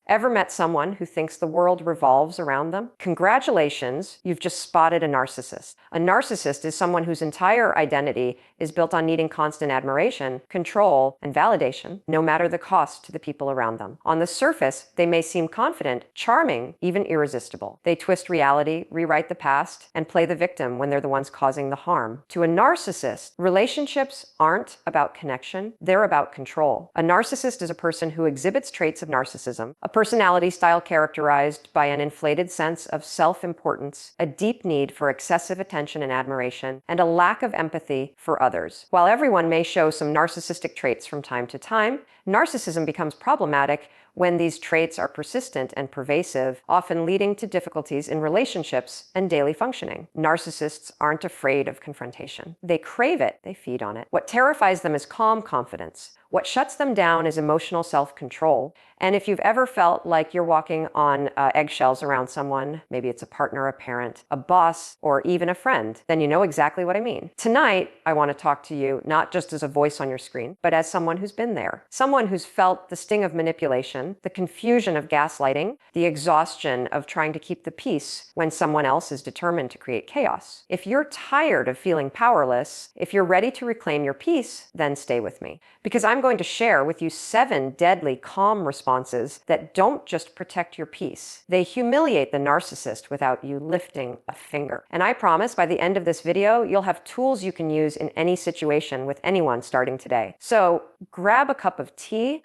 Ever met someone who thinks the world revolves around them? Congratulations, you've just spotted a narcissist. A narcissist is someone whose entire identity is built on needing constant admiration, control, and validation, no matter the cost to the people around them. On the surface, they may seem confident, charming, even irresistible. They twist reality, rewrite the past, and play the victim when they're the ones causing the harm. To a narcissist, relationships aren't about connection, they're about control. A narcissist is a person who exhibits traits of narcissism, a personality style characterized by an inflated sense of self-importance, a deep need for excessive attention and admiration, and a lack of empathy for others. While everyone may show some narcissistic traits from time to time, narcissism becomes problematic when these traits are persistent and pervasive, often leading to difficulties in relationships and daily functioning. Narcissists aren't afraid of confrontation. They crave it, they feed on it. What terrifies them is calm confidence. What shuts them down is emotional self-control. And if you've ever felt like you're walking on eggshells around someone, maybe it's a partner, a parent, a boss, or even a friend, then you know exactly what I mean. Tonight, I want to talk to you not just as a voice on your screen, but as someone who's been there. Someone who's felt the sting of manipulation, the confusion of gaslighting, the exhaustion of trying to keep the peace when someone else is determined to create chaos. If you're tired of feeling powerless, if you're ready to reclaim your peace, then stay with me. Because I'm going to share with you 7 deadly calm responses that don't just protect your peace. They humiliate the narcissist without you lifting a finger. And I promise by the end of this video, you'll have tools you can use in any situation with anyone starting today. So grab a cup of tea,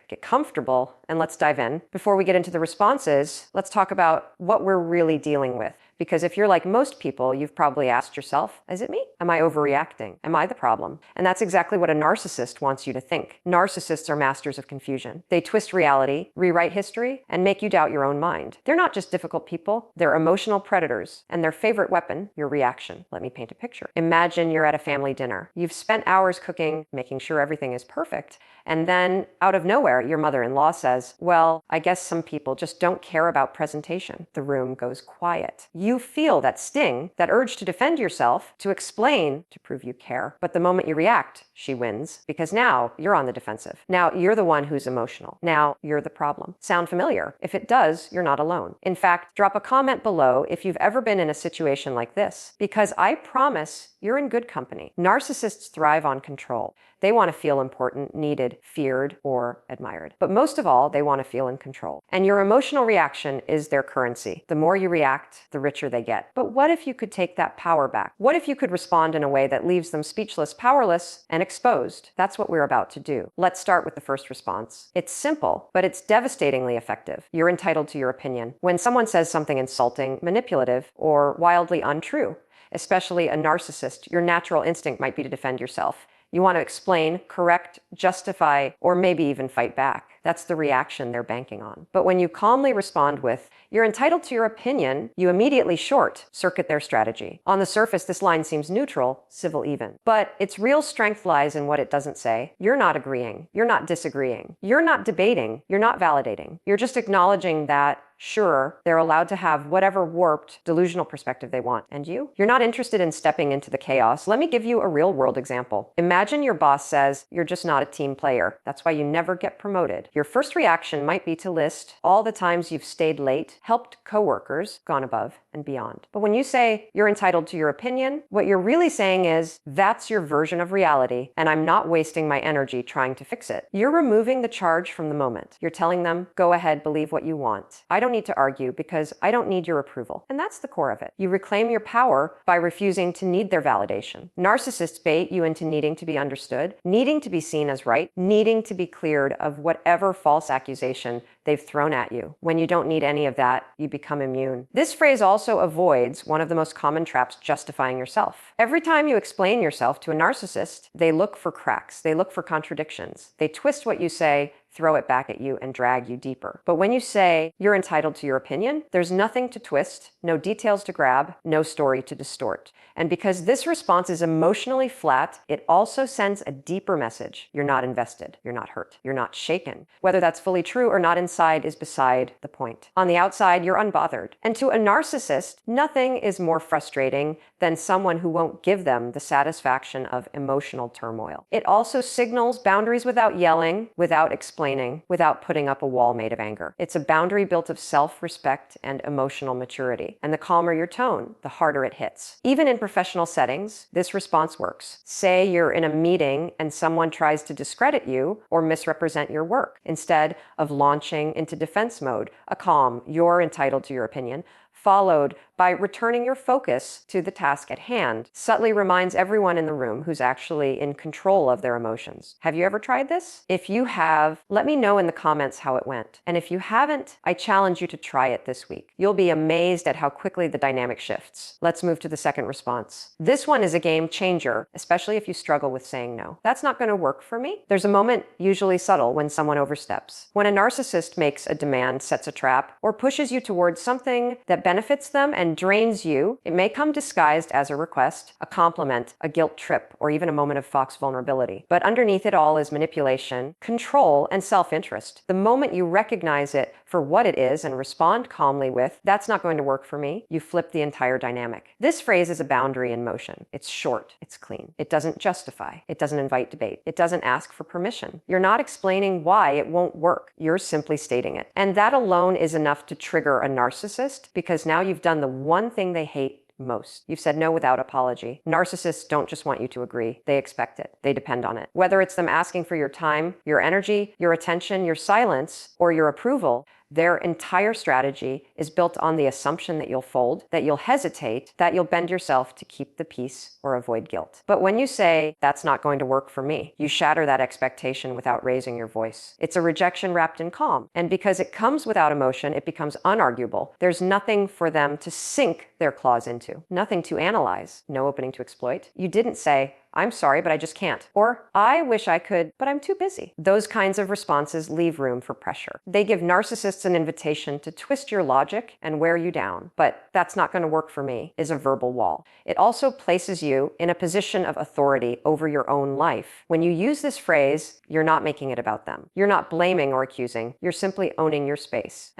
get comfortable, and let's dive in. Before we get into the responses, let's talk about what we're really dealing with. Because if you're like most people, you've probably asked yourself, is it me? Am I overreacting? Am I the problem? And that's exactly what a narcissist wants you to think. Narcissists are masters of confusion. They twist reality, rewrite history, and make you doubt your own mind. They're not just difficult people, they're emotional predators, and their favorite weapon, your reaction. Let me paint a picture. Imagine you're at a family dinner. You've spent hours cooking, making sure everything is perfect, and then out of nowhere, your mother-in-law says, well, I guess some people just don't care about presentation. The room goes quiet. You feel that sting, that urge to defend yourself, to explain, to prove you care. But the moment you react, she wins, because now you're on the defensive. Now you're the one who's emotional. Now you're the problem. Sound familiar? If it does, you're not alone. In fact, drop a comment below if you've ever been in a situation like this, because I promise you're in good company. Narcissists thrive on control. They want to feel important, needed, feared, or admired. But most of all, they want to feel in control. And your emotional reaction is their currency. The more you react, the richer they get. But what if you could take that power back? What if you could respond in a way that leaves them speechless, powerless, and exposed? That's what we're about to do. Let's start with the first response. It's simple, but it's devastatingly effective. You're entitled to your opinion. When someone says something insulting, manipulative, or wildly untrue, especially a narcissist, your natural instinct might be to defend yourself. You want to explain, correct, justify, or maybe even fight back. That's the reaction they're banking on. But when you calmly respond with, you're entitled to your opinion, you immediately short-circuit their strategy. On the surface, this line seems neutral, civil even. But its real strength lies in what it doesn't say. You're not agreeing. You're not disagreeing. You're not debating. You're not validating. You're just acknowledging that sure, they're allowed to have whatever warped, delusional perspective they want. And you? You're not interested in stepping into the chaos. Let me give you a real-world example. Imagine your boss says, you're just not a team player. That's why you never get promoted. Your first reaction might be to list all the times you've stayed late, helped coworkers, gone above and beyond. But when you say you're entitled to your opinion, what you're really saying is, that's your version of reality, and I'm not wasting my energy trying to fix it. You're removing the charge from the moment. You're telling them, go ahead, believe what you want. I don't need to argue because I don't need your approval. And that's the core of it. You reclaim your power by refusing to need their validation. Narcissists bait you into needing to be understood, needing to be seen as right, needing to be cleared of whatever false accusation they've thrown at you. When you don't need any of that, you become immune. This phrase also avoids one of the most common traps, justifying yourself. Every time you explain yourself to a narcissist, they look for cracks. They look for contradictions. They twist what you say, throw it back at you, and drag you deeper. But when you say you're entitled to your opinion, there's nothing to twist, no details to grab, no story to distort. And because this response is emotionally flat, it also sends a deeper message. You're not invested. You're not hurt. You're not shaken. Whether that's fully true or not inside is beside the point. On the outside, you're unbothered. And to a narcissist, nothing is more frustrating than someone who won't give them the satisfaction of emotional turmoil. It also signals boundaries without yelling, without explaining over-explaining without putting up a wall made of anger. It's a boundary built of self-respect and emotional maturity. And the calmer your tone, the harder it hits. Even in professional settings, this response works. Say you're in a meeting and someone tries to discredit you or misrepresent your work. Instead of launching into defense mode, a calm, "You're entitled to your opinion," followed by returning your focus to the task at hand, subtly reminds everyone in the room who's actually in control of their emotions. Have you ever tried this? If you have, let me know in the comments how it went. And if you haven't, I challenge you to try it this week. You'll be amazed at how quickly the dynamic shifts. Let's move to the second response. This one is a game changer, especially if you struggle with saying no. That's not going to work for me. There's a moment, usually subtle, when someone oversteps. When a narcissist makes a demand, sets a trap, or pushes you towards something that benefits them and drains you, it may come disguised as a request, a compliment, a guilt trip, or even a moment of fox vulnerability. But underneath it all is manipulation, control, and self-interest. The moment you recognize it for what it is and respond calmly with, "That's not going to work for me," you flip the entire dynamic. This phrase is a boundary in motion. It's short, it's clean. It doesn't justify, it doesn't invite debate, it doesn't ask for permission. You're not explaining why it won't work, you're simply stating it. And that alone is enough to trigger a narcissist, because now you've done the one thing they hate most. You've said no without apology. Narcissists don't just want you to agree. They expect it. They depend on it. Whether it's them asking for your time, your energy, your attention, your silence, or your approval, their entire strategy is built on the assumption that you'll fold, that you'll hesitate, that you'll bend yourself to keep the peace or avoid guilt. But when you say, "That's not going to work for me," you shatter that expectation without raising your voice. It's a rejection wrapped in calm. And because it comes without emotion, it becomes unarguable. There's nothing for them to sink their claws into, nothing to analyze, no opening to exploit. You didn't say, "I'm sorry, but I just can't." Or, "I wish I could, but I'm too busy." Those kinds of responses leave room for pressure. They give narcissists an invitation to twist your logic and wear you down. But "that's not going to work for me" is a verbal wall. It also places you in a position of authority over your own life. When you use this phrase, you're not making it about them. You're not blaming or accusing. You're simply owning your space.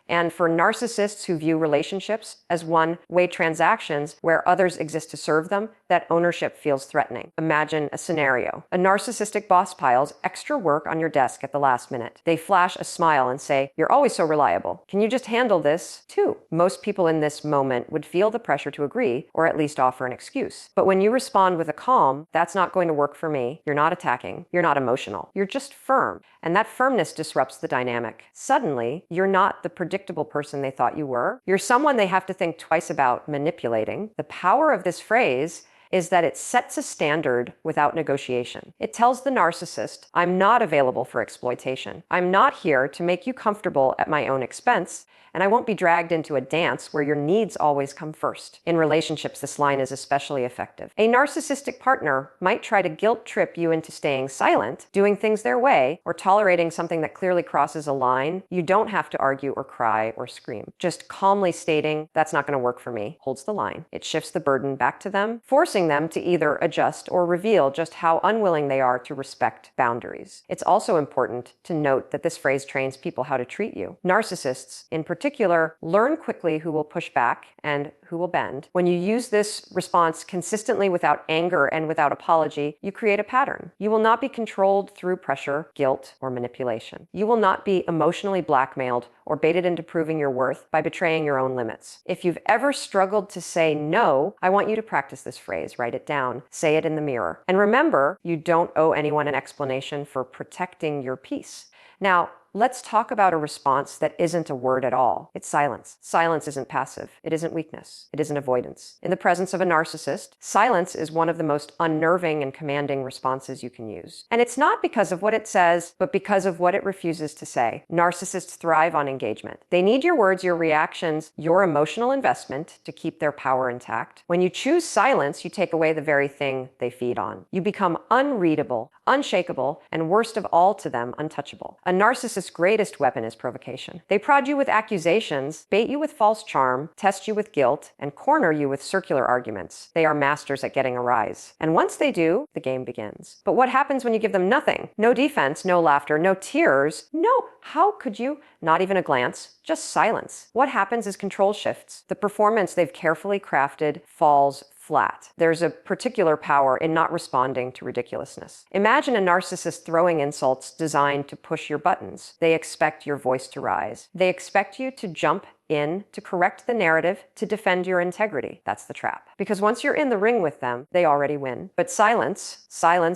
And for narcissists who view relationships as one-way transactions where others exist to serve them, that ownership feels threatening. Imagine a scenario. A narcissistic boss piles extra work on your desk at the last minute. They flash a smile and say, "You're always so reliable. Can you just handle this too?" Most people in this moment would feel the pressure to agree, or at least offer an excuse. But when you respond with a calm, "That's not going to work for me," you're not attacking, you're not emotional, you're just firm. And that firmness disrupts the dynamic. Suddenly, you're not the predictable person they thought you were. You're someone they have to think twice about manipulating. The power of this phrase is that it sets a standard without negotiation. It tells the narcissist, "I'm not available for exploitation. I'm not here to make you comfortable at my own expense, and I won't be dragged into a dance where your needs always come first." In relationships, this line is especially effective. A narcissistic partner might try to guilt trip you into staying silent, doing things their way, or tolerating something that clearly crosses a line. You don't have to argue or cry or scream. Just calmly stating, "That's not going to work for me," holds the line. It shifts the burden back to them, forcing them to either adjust or reveal just how unwilling they are to respect boundaries. It's also important to note that this phrase trains people how to treat you. Narcissists, in particular, learn quickly who will push back and who will bend. When you use this response consistently without anger and without apology, you create a pattern. You will not be controlled through pressure, guilt, or manipulation. You will not be emotionally blackmailed or baited into proving your worth by betraying your own limits. If you've ever struggled to say no, I want you to practice this phrase. Write it down. Say it in the mirror. And remember, you don't owe anyone an explanation for protecting your peace. Now, let's talk about a response that isn't a word at all. It's silence. Silence isn't passive. It isn't weakness. It isn't avoidance. In the presence of a narcissist, silence is one of the most unnerving and commanding responses you can use. And it's not because of what it says, but because of what it refuses to say. Narcissists thrive on engagement. They need your words, your reactions, your emotional investment to keep their power intact. When you choose silence, you take away the very thing they feed on. You become unreadable, unshakable, and worst of all to them, untouchable. A narcissist's greatest weapon is provocation. They prod you with accusations, bait you with false charm, test you with guilt, and corner you with circular arguments. They are masters at getting a rise. And once they do, the game begins. But what happens when you give them nothing? No defense, no laughter, no tears. No, how could you? Not even a glance, just silence. What happens is control shifts. The performance they've carefully crafted falls flat. There's a particular power in not responding to ridiculousness. Imagine a narcissist throwing insults designed to push your buttons. They expect your voice to rise. They expect you to jump in to correct the narrative, to defend your integrity. That's the trap. Because once you're in the ring with them, they already win. But silence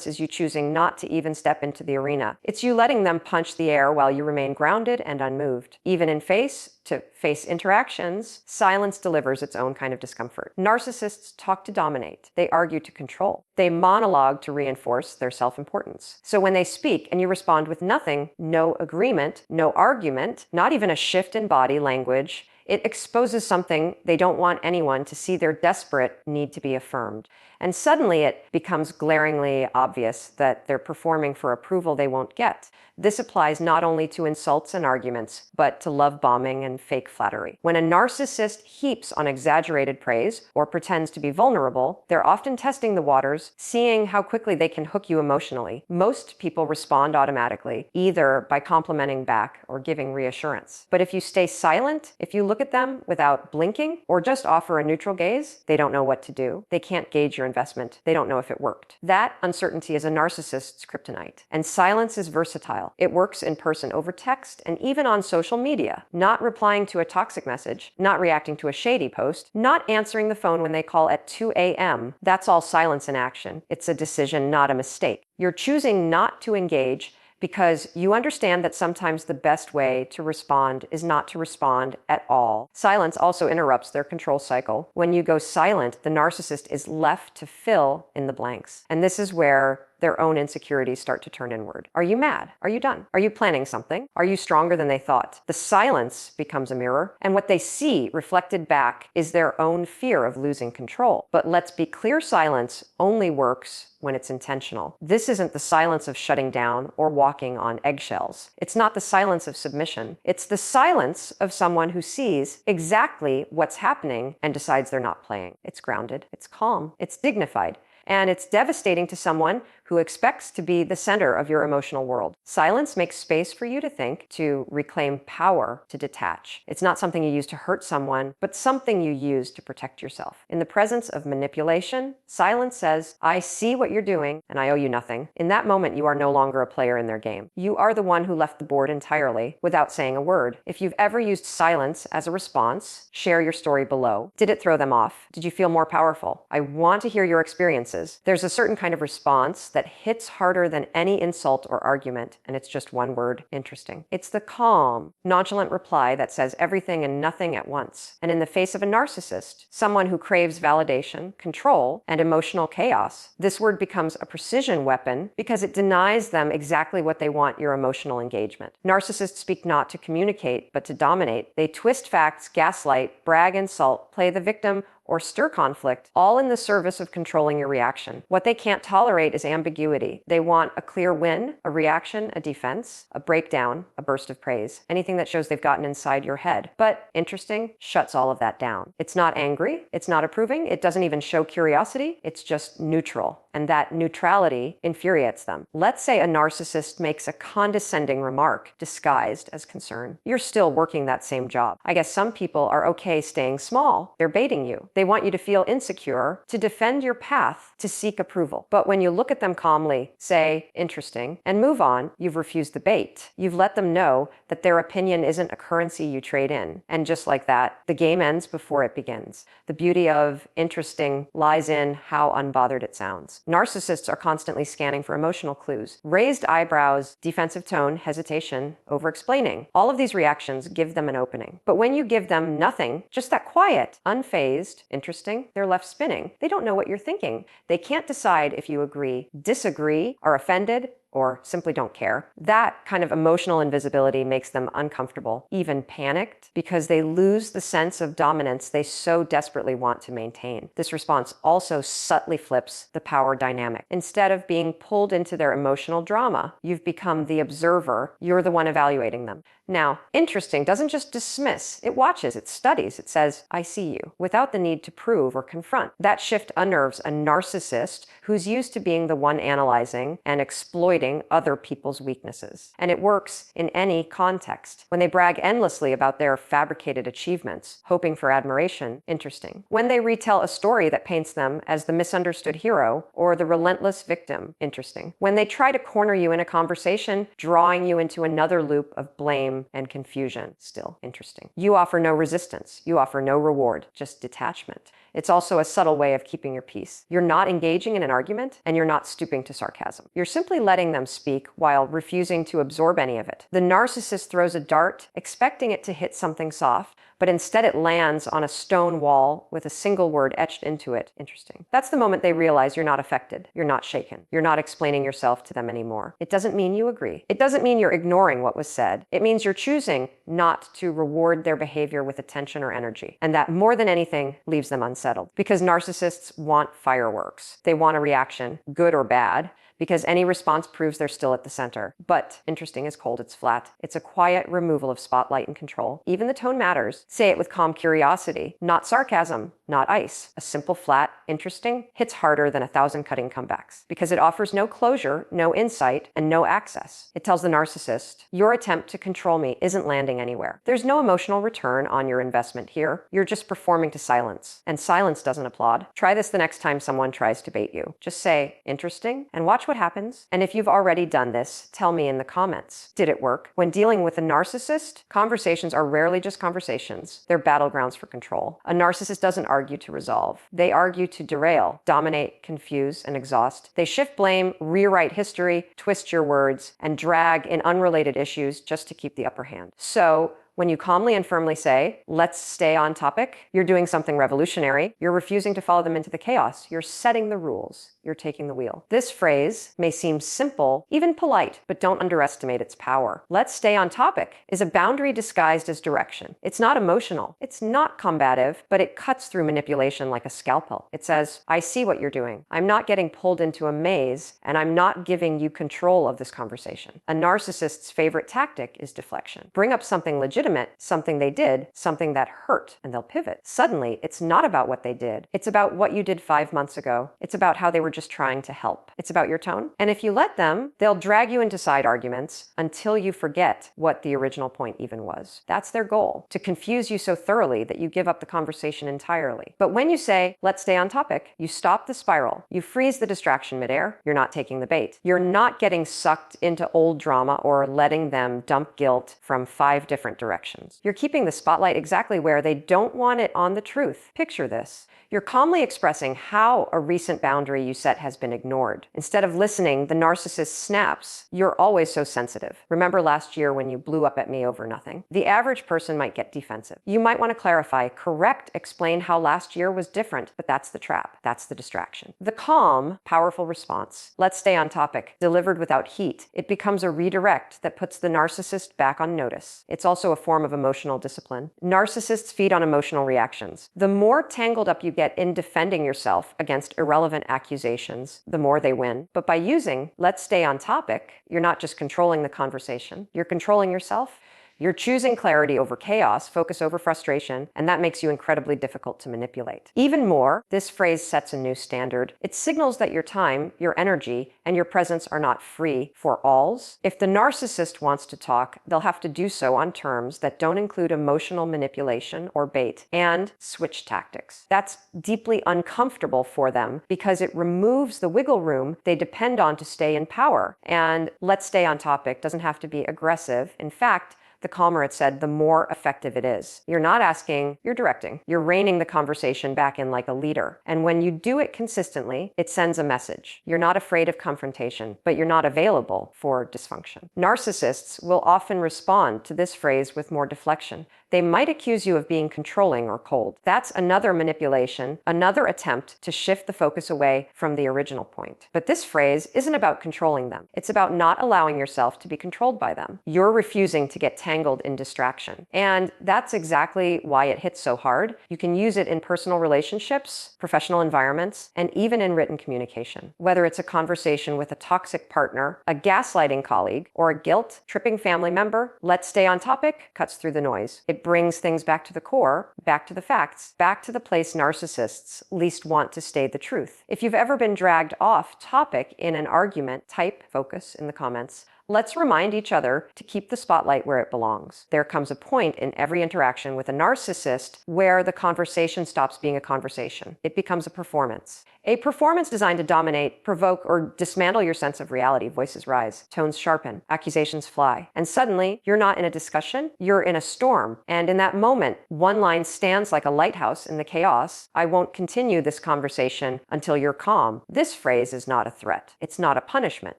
is you choosing not to even step into the arena. It's you letting them punch the air while you remain grounded and unmoved. Even in face-to-face interactions, silence delivers its own kind of discomfort. Narcissists talk to dominate. They argue to control. They monologue to reinforce their self-importance. So when they speak and you respond with nothing, no agreement, no argument, not even a shift in body language, it exposes something they don't want anyone to see, their desperate need to be affirmed. And suddenly it becomes glaringly obvious that they're performing for approval they won't get. This applies not only to insults and arguments, but to love bombing and fake flattery. When a narcissist heaps on exaggerated praise or pretends to be vulnerable, they're often testing the waters, seeing how quickly they can hook you emotionally. Most people respond automatically, either by complimenting back or giving reassurance. But if you stay silent, if you look at them without blinking or just offer a neutral gaze, they don't know what to do. They can't gauge your investment. They don't know if it worked. That uncertainty is a narcissist's kryptonite. And silence is versatile. It works in person over text and even on social media. Not replying to a toxic message, not reacting to a shady post, not answering the phone when they call at 2 a.m. That's all silence in action. It's a decision, not a mistake. You're choosing not to engage because you understand that sometimes the best way to respond is not to respond at all. Silence also interrupts their control cycle. When you go silent, the narcissist is left to fill in the blanks. And this is where their own insecurities start to turn inward. Are you mad? Are you done? Are you planning something? Are you stronger than they thought? The silence becomes a mirror, and what they see reflected back is their own fear of losing control. But let's be clear, silence only works when it's intentional. This isn't the silence of shutting down or walking on eggshells. It's not the silence of submission. It's the silence of someone who sees exactly what's happening and decides they're not playing. It's grounded, it's calm, it's dignified. And it's devastating to someone who expects to be the center of your emotional world. Silence makes space for you to think, to reclaim power, to detach. It's not something you use to hurt someone, but something you use to protect yourself. In the presence of manipulation, silence says, I see what you're doing and I owe you nothing. In that moment, you are no longer a player in their game. You are the one who left the board entirely without saying a word. If you've ever used silence as a response, share your story below. Did it throw them off? Did you feel more powerful? I want to hear your experiences. There's a certain kind of response that hits harder than any insult or argument, and it's just one word: interesting. It's the calm, nonchalant reply that says everything and nothing at once. And in the face of a narcissist, someone who craves validation, control, and emotional chaos, this word becomes a precision weapon because it denies them exactly what they want: your emotional engagement. Narcissists speak not to communicate, but to dominate. They twist facts, gaslight, brag, insult, play the victim, or stir conflict, all in the service of controlling your reaction. What they can't tolerate is ambiguity. They want a clear win, a reaction, a defense, a breakdown, a burst of praise, anything that shows they've gotten inside your head. But interesting shuts all of that down. It's not angry, it's not approving, it doesn't even show curiosity, it's just neutral. And that neutrality infuriates them. Let's say a narcissist makes a condescending remark disguised as concern. You're still working that same job. I guess some people are okay staying small. They're baiting you. They want you to feel insecure, to defend your path, to seek approval. But when you look at them calmly, say, interesting, and move on, you've refused the bait. You've let them know that their opinion isn't a currency you trade in. And just like that, the game ends before it begins. The beauty of interesting lies in how unbothered it sounds. Narcissists are constantly scanning for emotional clues. Raised eyebrows, defensive tone, hesitation, over-explaining. All of these reactions give them an opening. But when you give them nothing, just that quiet, unfazed, interesting, they're left spinning. They don't know what you're thinking. They can't decide if you agree, disagree, are offended, or simply don't care. That kind of emotional invisibility makes them uncomfortable, even panicked, because they lose the sense of dominance they so desperately want to maintain. This response also subtly flips the power dynamic. Instead of being pulled into their emotional drama, you've become the observer. You're the one evaluating them. Now, interesting doesn't just dismiss, it watches, it studies, it says, I see you, without the need to prove or confront. That shift unnerves a narcissist who's used to being the one analyzing and exploiting other people's weaknesses. And it works in any context. When they brag endlessly about their fabricated achievements, hoping for admiration, interesting. When they retell a story that paints them as the misunderstood hero or the relentless victim, interesting. When they try to corner you in a conversation, drawing you into another loop of blame and confusion, still interesting. You offer no resistance. You offer no reward, just detachment. It's also a subtle way of keeping your peace. You're not engaging in an argument, and you're not stooping to sarcasm. You're simply letting them speak while refusing to absorb any of it. The narcissist throws a dart, expecting it to hit something soft, but instead it lands on a stone wall with a single word etched into it. Interesting. That's the moment they realize you're not affected. You're not shaken. You're not explaining yourself to them anymore. It doesn't mean you agree. It doesn't mean you're ignoring what was said. It means you're choosing not to reward their behavior with attention or energy. And that, more than anything, leaves them unsettled. Because narcissists want fireworks. They want a reaction, good or bad, because any response proves they're still at the center. But interesting is cold, it's flat. It's a quiet removal of spotlight and control. Even the tone matters. Say it with calm curiosity, not sarcasm, not ice. A simple, flat, interesting hits harder than 1,000 cutting comebacks because it offers no closure, no insight, and no access. It tells the narcissist, your attempt to control me isn't landing anywhere. There's no emotional return on your investment here. You're just performing to silence, and silence doesn't applaud. Try this the next time someone tries to bait you. Just say, interesting, and watch what happens. And if you've already done this, tell me in the comments. Did it work? When dealing with a narcissist, conversations are rarely just conversations. They're battlegrounds for control. A narcissist doesn't argue to resolve. They argue to derail, dominate, confuse, and exhaust. They shift blame, rewrite history, twist your words, and drag in unrelated issues just to keep the upper hand. So, when you calmly and firmly say, let's stay on topic, you're doing something revolutionary. You're refusing to follow them into the chaos. You're setting the rules. You're taking the wheel. This phrase may seem simple, even polite, but don't underestimate its power. Let's stay on topic is a boundary disguised as direction. It's not emotional. It's not combative, but it cuts through manipulation like a scalpel. It says, I see what you're doing. I'm not getting pulled into a maze, and I'm not giving you control of this conversation. A narcissist's favorite tactic is deflection. Bring up something legitimate, something they did, something that hurt, and they'll pivot. Suddenly, it's not about what they did. It's about what you did 5 months ago. It's about how they were just trying to help. It's about your tone. And if you let them, they'll drag you into side arguments until you forget what the original point even was. That's their goal, to confuse you so thoroughly that you give up the conversation entirely. But when you say, let's stay on topic, you stop the spiral. You freeze the distraction midair. You're not taking the bait. You're not getting sucked into old drama or letting them dump guilt from 5 different directions. You're keeping the spotlight exactly where they don't want it, on the truth. Picture this. You're calmly expressing how a recent boundary you set has been ignored. Instead of listening, the narcissist snaps. You're always so sensitive. Remember last year when you blew up at me over nothing? The average person might get defensive. You might want to clarify, correct, explain how last year was different, but that's the trap. That's the distraction. The calm, powerful response, let's stay on topic, delivered without heat. It becomes a redirect that puts the narcissist back on notice. It's also a form of emotional discipline. Narcissists feed on emotional reactions. The more tangled up you get in defending yourself against irrelevant accusations, the more they win. But by using let's stay on topic, you're not just controlling the conversation, you're controlling yourself. You're choosing clarity over chaos, focus over frustration, and that makes you incredibly difficult to manipulate. Even more, this phrase sets a new standard. It signals that your time, your energy, and your presence are not free for alls. If the narcissist wants to talk, they'll have to do so on terms that don't include emotional manipulation or bait and switch tactics. That's deeply uncomfortable for them because it removes the wiggle room they depend on to stay in power. And let's stay on topic doesn't have to be aggressive. In fact, the calmer it said, the more effective it is. You're not asking, you're directing. You're reining the conversation back in like a leader. And when you do it consistently, it sends a message. You're not afraid of confrontation, but you're not available for dysfunction. Narcissists will often respond to this phrase with more deflection. They might accuse you of being controlling or cold. That's another manipulation, another attempt to shift the focus away from the original point. But this phrase isn't about controlling them. It's about not allowing yourself to be controlled by them. You're refusing to get tangled in distraction. And that's exactly why it hits so hard. You can use it in personal relationships, professional environments, and even in written communication. Whether it's a conversation with a toxic partner, a gaslighting colleague, or a guilt-tripping family member, let's stay on topic cuts through the noise. It brings things back to the core, back to the facts, back to the place narcissists least want to stay the truth. If you've ever been dragged off topic in an argument, type focus in the comments. Let's remind each other to keep the spotlight where it belongs. There comes a point in every interaction with a narcissist where the conversation stops being a conversation. It becomes a performance. A performance designed to dominate, provoke, or dismantle your sense of reality. Voices rise, tones sharpen, accusations fly. And suddenly, you're not in a discussion, you're in a storm. And in that moment, one line stands like a lighthouse in the chaos. I won't continue this conversation until you're calm. This phrase is not a threat. It's not a punishment.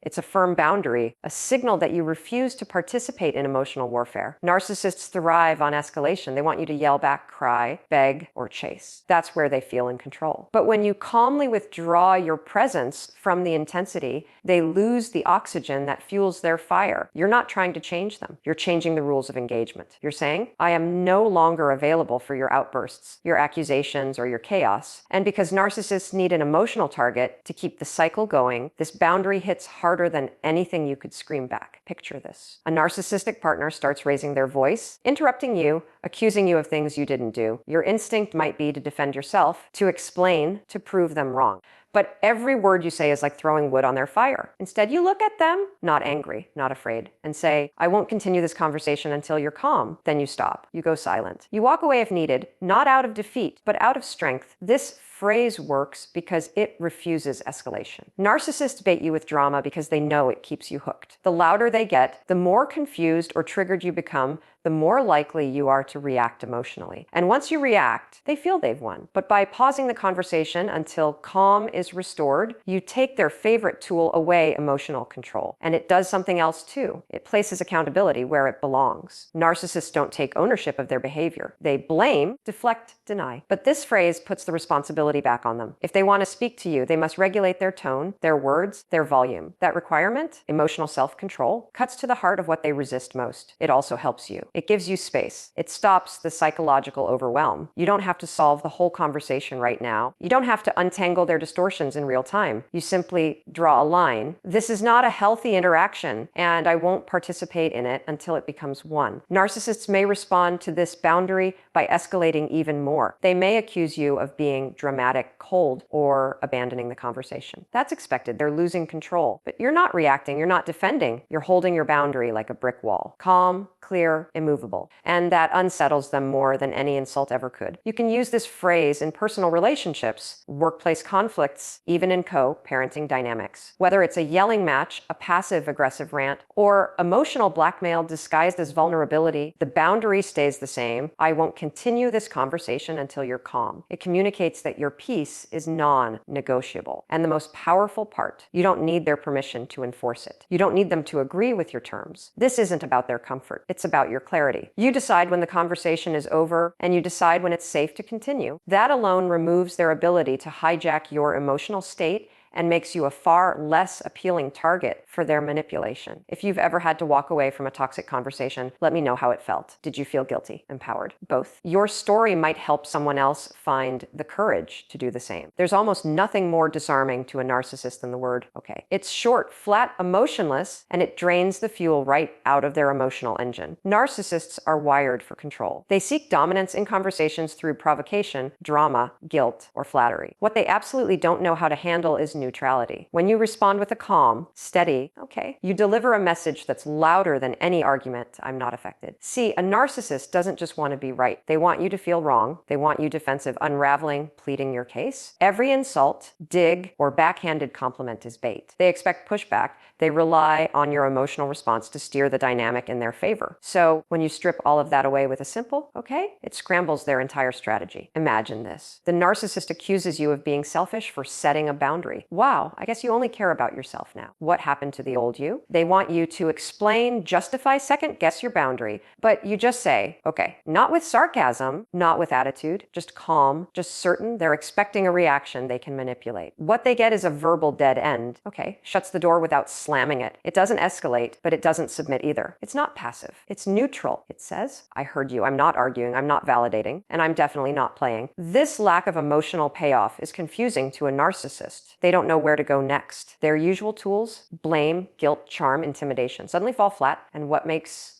It's a firm boundary, a signal that you refuse to participate in emotional warfare. Narcissists thrive on escalation. They want you to yell back, cry, beg, or chase. That's where they feel in control. But when you calmly withdraw your presence from the intensity, they lose the oxygen that fuels their fire. You're not trying to change them. You're changing the rules of engagement. You're saying, I am no longer available for your outbursts, your accusations, or your chaos. And because narcissists need an emotional target to keep the cycle going, this boundary hits harder than anything you could scream back. Picture this. A narcissistic partner starts raising their voice, interrupting you, accusing you of things you didn't do. Your instinct might be to defend yourself, to explain, to prove them wrong. But every word you say is like throwing wood on their fire. Instead, you look at them, not angry, not afraid, and say, I won't continue this conversation until you're calm. Then you stop. You go silent. You walk away if needed, not out of defeat, but out of strength. This phrase works because it refuses escalation. Narcissists bait you with drama because they know it keeps you hooked. The louder they get, the more confused or triggered you become, the more likely you are to react emotionally. And once you react, they feel they've won. But by pausing the conversation until calm is restored, you take their favorite tool away, emotional control. And it does something else too. It places accountability where it belongs. Narcissists don't take ownership of their behavior. They blame, deflect, deny. But this phrase puts the responsibility back on them. If they want to speak to you, they must regulate their tone, their words, their volume. That requirement, emotional self-control, cuts to the heart of what they resist most. It also helps you. It gives you space. It stops the psychological overwhelm. You don't have to solve the whole conversation right now. You don't have to untangle their distortions in real time. You simply draw a line. This is not a healthy interaction, and I won't participate in it until it becomes one. Narcissists may respond to this boundary by escalating even more. They may accuse you of being dramatic, cold, or abandoning the conversation. That's expected. They're losing control. But you're not reacting. You're not defending. You're holding your boundary like a brick wall. Calm, clear, immovable. And that unsettles them more than any insult ever could. You can use this phrase in personal relationships, workplace conflicts, even in co-parenting dynamics. Whether it's a yelling match, a passive-aggressive rant, or emotional blackmail disguised as vulnerability, the boundary stays the same. I won't continue this conversation until you're calm. It communicates that your peace is non-negotiable. And the most powerful part, you don't need their permission to enforce it. You don't need them to agree with your terms. This isn't about their comfort. It's about your clarity. You decide when the conversation is over, and you decide when it's safe to continue. That alone removes their ability to hijack your emotional state and makes you a far less appealing target for their manipulation. If you've ever had to walk away from a toxic conversation, let me know how it felt. Did you feel guilty, empowered? Both. Your story might help someone else find the courage to do the same. There's almost nothing more disarming to a narcissist than the word okay. It's short, flat, emotionless, and it drains the fuel right out of their emotional engine. Narcissists are wired for control. They seek dominance in conversations through provocation, drama, guilt, or flattery. What they absolutely don't know how to handle is neutrality. When you respond with a calm, steady, okay, you deliver a message that's louder than any argument, I'm not affected. See, a narcissist doesn't just want to be right. They want you to feel wrong. They want you defensive, unraveling, pleading your case. Every insult, dig, or backhanded compliment is bait. They expect pushback. They rely on your emotional response to steer the dynamic in their favor. So when you strip all of that away with a simple, okay, it scrambles their entire strategy. Imagine this. The narcissist accuses you of being selfish for setting a boundary. Wow, I guess you only care about yourself now. What happened to the old you? They want you to explain, justify, second guess your boundary, but you just say, okay, not with sarcasm, not with attitude, just calm, just certain they're expecting a reaction they can manipulate. What they get is a verbal dead end. Okay, shuts the door without slamming it. It doesn't escalate, but it doesn't submit either. It's not passive. It's neutral. It says, I heard you. I'm not arguing. I'm not validating. And I'm definitely not playing. This lack of emotional payoff is confusing to a narcissist. They don't know where to go next. Their usual tools, blame, guilt, charm, intimidation, suddenly fall flat. And what makes,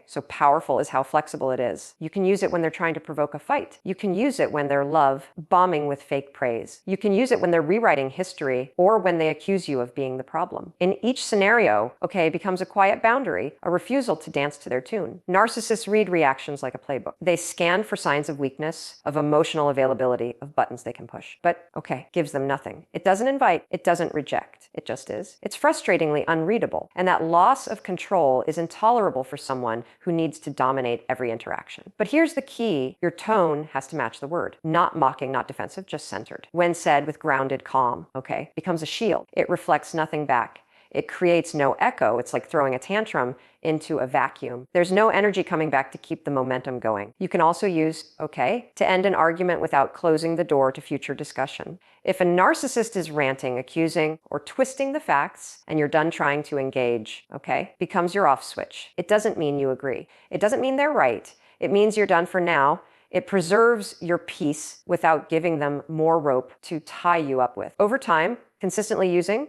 so powerful is how flexible it is. You can use it when they're trying to provoke a fight. You can use it when they're bombing with fake praise. You can use it when they're rewriting history or when they accuse you of being the problem. In each scenario, becomes a quiet boundary, a refusal to dance to their tune. Narcissists read reactions like a playbook. They scan for signs of weakness, of emotional availability, of buttons they can push. But gives them nothing. It doesn't invite, it doesn't reject. It just is. It's frustratingly unreadable. And that loss of control is intolerable for someone who needs to dominate every interaction. But here's the key. Your tone has to match the word. Not mocking, not defensive, just centered. When said with grounded calm, becomes a shield. It reflects nothing back. It creates no echo. It's like throwing a tantrum into a vacuum. There's no energy coming back to keep the momentum going. You can also use to end an argument without closing the door to future discussion. If a narcissist is ranting, accusing, or twisting the facts, and you're done trying to engage, becomes your off switch. It doesn't mean you agree. It doesn't mean they're right. It means you're done for now. It preserves your peace without giving them more rope to tie you up with. Over time, consistently using,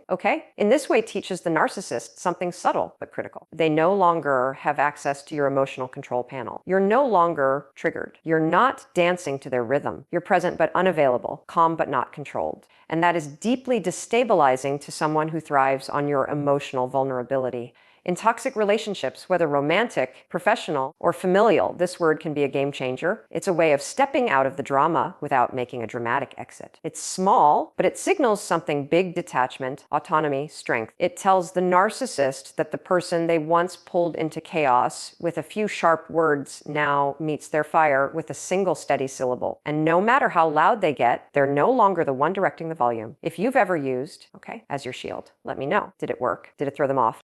in this way teaches the narcissist something subtle but critical. They no longer have access to your emotional control panel. You're no longer triggered. You're not dancing to their rhythm. You're present but unavailable, calm but not controlled. And that is deeply destabilizing to someone who thrives on your emotional vulnerability. In toxic relationships, whether romantic, professional, or familial, this word can be a game changer. It's a way of stepping out of the drama without making a dramatic exit. It's small, but it signals something big: detachment, autonomy, strength. It tells the narcissist that the person they once pulled into chaos with a few sharp words now meets their fire with a single steady syllable. And no matter how loud they get, they're no longer the one directing the volume. If you've ever used, as your shield, let me know. Did it work? Did it throw them off?